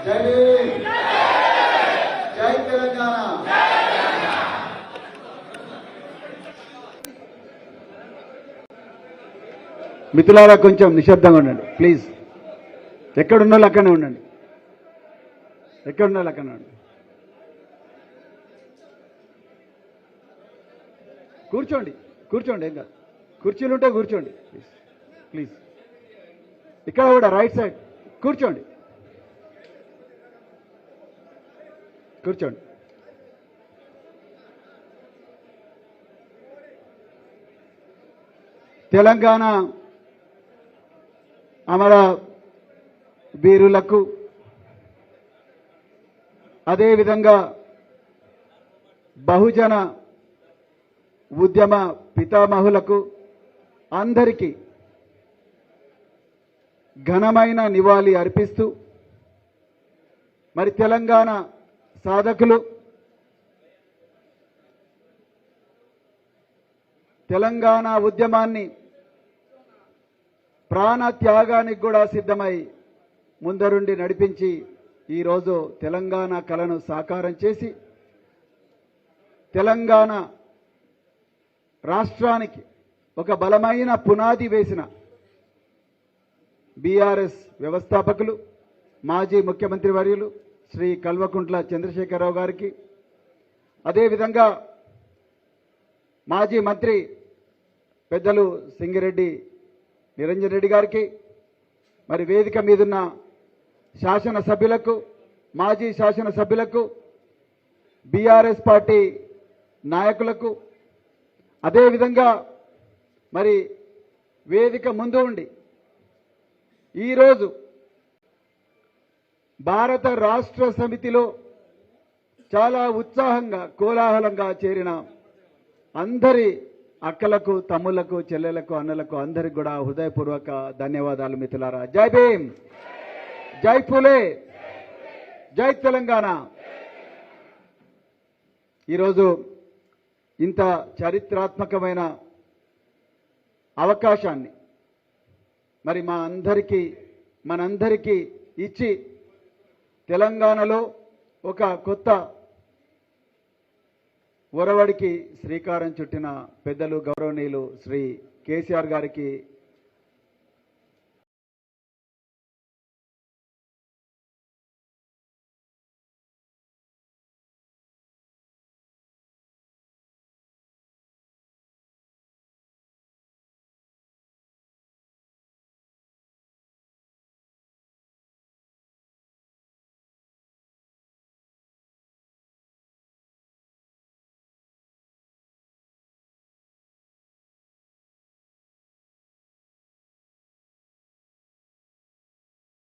జై భీమ్, జై తెలంగాణ. మిత్రులారా కొంచెం నిశ్శబ్దంగా ఉండండి ప్లీజ్. ఎక్కడున్న వాళ్ళు అక్కడనే ఉండండి, ఎక్కడున్న వాళ్ళు అక్కడనే ఉండండి. కూర్చోండి కూర్చోండి, ఏం కాదు. కుర్చీలు ఉంటే కూర్చోండి ప్లీజ్ ప్లీజ్. ఇక్కడ కూడా రైట్ సైడ్ కూర్చోండి కూర్చోండి. తెలంగాణ అమర వీరులకు, అదేవిధంగా బహుజన ఉద్యమ పితామహులకు అందరికీ ఘనమైన నివాళి అర్పిస్తూ, మరి తెలంగాణ సాధకులు, తెలంగాణ ఉద్యమాన్ని ప్రాణ త్యాగానికి కూడా సిద్ధమై ముందరుండి నడిపించి ఈరోజు తెలంగాణ కలను సాకారం చేసి తెలంగాణ రాష్ట్రానికి ఒక బలమైన పునాది వేసిన బీఆర్ఎస్ వ్యవస్థాపకులు, మాజీ ముఖ్యమంత్రి వర్యులు శ్రీ కల్వకుంట్ల చంద్రశేఖరరావు గారికి, అదేవిధంగా మాజీ మంత్రి పెద్దలు సింగిరెడ్డి నిరంజన్ రెడ్డి గారికి, మరి వేదిక మీదున్న శాసనసభ్యులకు, మాజీ శాసనసభ్యులకు, బీఆర్ఎస్ పార్టీ నాయకులకు, అదేవిధంగా మరి వేదిక ముందు ఉండి ఈరోజు భారత రాష్ట్ర సమితిలో చాలా ఉత్సాహంగా కోలాహలంగా చేరిన అందరి అక్కలకు, తమ్ముళ్లకు, చెల్లెలకు, అన్నలకు అందరికి కూడా హృదయపూర్వక ధన్యవాదాలు మిత్రులారా. జై భీమ్, జై ఫూలే, జై తెలంగాణ. ఈరోజు ఇంత చారిత్రాత్మకమైన అవకాశాన్ని మరి మనందరికీ ఇచ్చి తెలంగాణలో ఒక కొత్త ఒరవడికి శ్రీకారం చుట్టిన పెద్దలు గౌరవనీయులు శ్రీ కేసీఆర్ గారికి